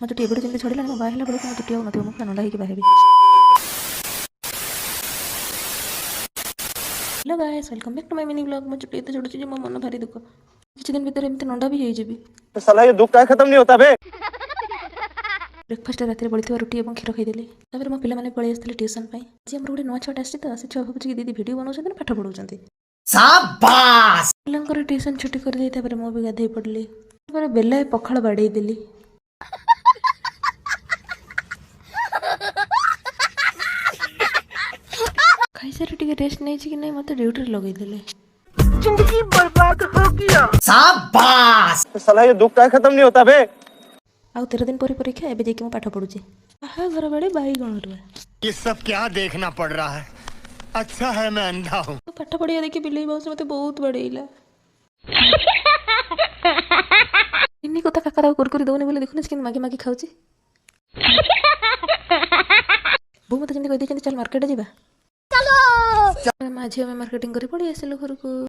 मो चुटी एबे जल्दी छड़िला मो बाहला बेलू मो चुटी हो नथिबो मो पूरा नंदा हेकी बाहेबी। Hello guys welcome back to my mini blog. मो चुटी एते छड़ुची जे मो मन भारी दुख किछि दिन भीतर एमते नंदा भी हेई जेबी। तो साला ये दुख का खत्म नहीं होता बे। ब्रेकफास्ट रात बढ़ी रुटी और क्षीर खाईदेली। तापर मो पिला पलि आसते ट्यूशन आज आम गोटे नुआ छुआटा आसी तो से छुआ भाई दीदी भिड बनाऊँ पाठ पढ़ाऊँ पिला ट्यूशन छुट्टी कर दी मो भी गाधे पड़ली बेलाए पखाड़ बाड़े देली। खाई सारी टिके रेस्ट नहीं कि नहीं मत ड्यूटी लगे देले। जिंदगी बर्बाद हो गया। शाबाश। तो साला ये दुख का खत्म नहीं होता बे। आउ 13 दिन पर परीक्षा एबे जेकी मो पाठ पढुची। आहा घर बाड़े बाई गण रुआ ये सब क्या देखना पड़ रहा है। अच्छा है मैं अंधा हूँ। तो पाठ पढ़िया देखि बिल्ली बाउस मते बहुत बड़ेइला। इन्नी को काका दाव कुरकुरी दउनी बोले देखुन स्किन मागी मागी खाउची। बो मते जंदी कहि दे चल मार्केट जीवा। चलो माझी में मार्केटिंग करी पड़ी आसिलु घर को।